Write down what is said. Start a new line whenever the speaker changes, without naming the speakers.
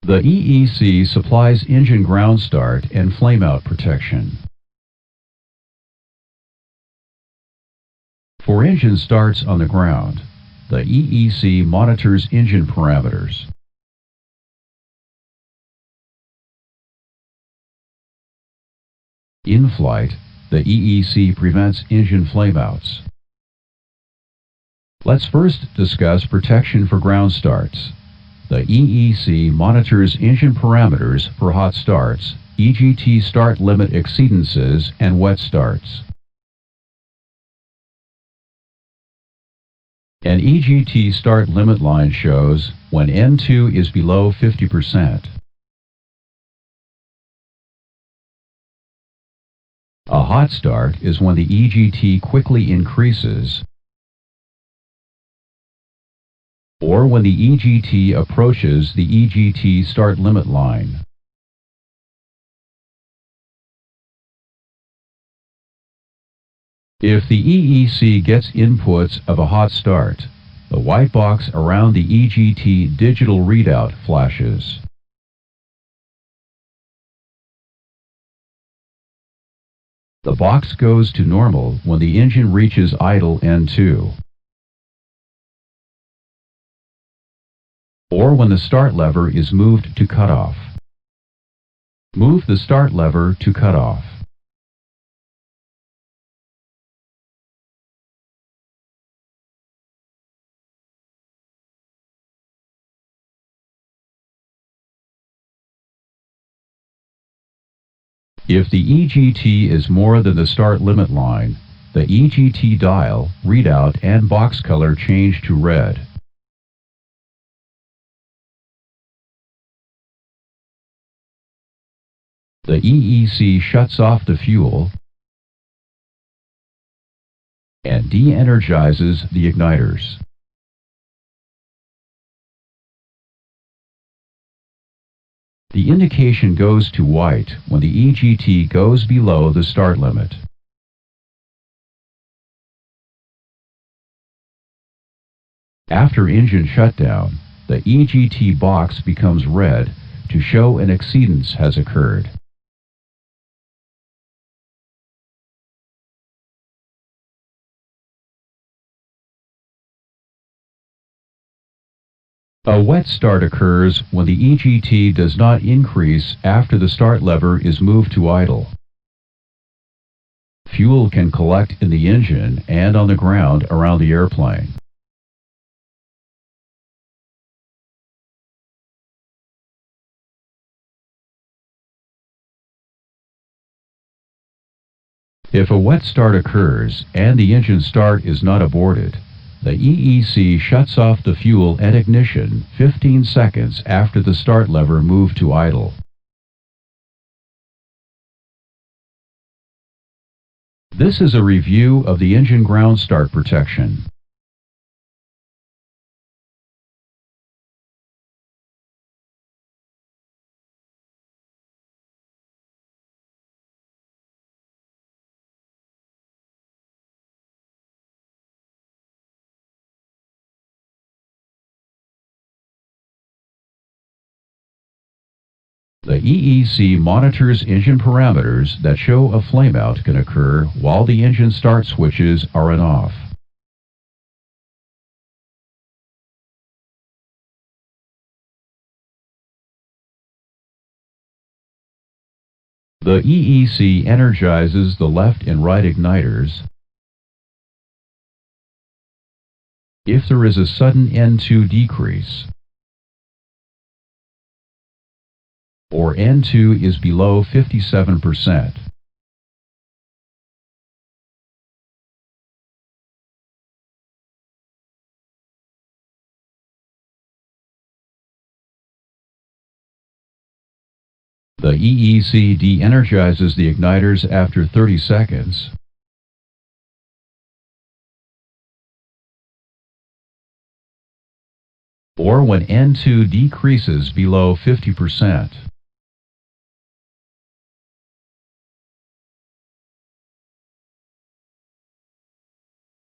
The EEC supplies engine ground start and flameout protection. For engine starts on the ground, the EEC monitors engine parameters. In flight, the EEC prevents engine flameouts. Let's first discuss protection for ground starts. The EEC monitors engine parameters for hot starts, EGT start limit exceedances, and wet starts. An EGT start limit line shows when N2 is below 50%. A hot start is when the EGT quickly increases or when the EGT approaches the EGT start limit line. If the EEC gets inputs of a hot start, the white box around the EGT digital readout flashes. The box goes to normal when the engine reaches idle N2, or when the start lever is moved to cutoff. Move the start lever to cutoff. If the EGT is more than the start limit line, the EGT dial, readout, and box color change to red. The EEC shuts off the fuel and de-energizes the igniters. The indication goes to white when the EGT goes below the start limit. After engine shutdown, the EGT box becomes red to show an exceedance has occurred. A wet start occurs when the EGT does not increase after the start lever is moved to idle. Fuel can collect in the engine and on the ground around the airplane. If a wet start occurs and the engine start is not aborted, the EEC shuts off the fuel and ignition 15 seconds after the start lever moved to idle. This is a review of the engine ground start protection. The EEC monitors engine parameters that show a flameout can occur while the engine start switches are on off. The EEC energizes the left and right igniters if there is a sudden N2 decrease, or N2 is below 57%. The EEC de-energizes the igniters after 30 seconds. Or when N2 decreases below 50%.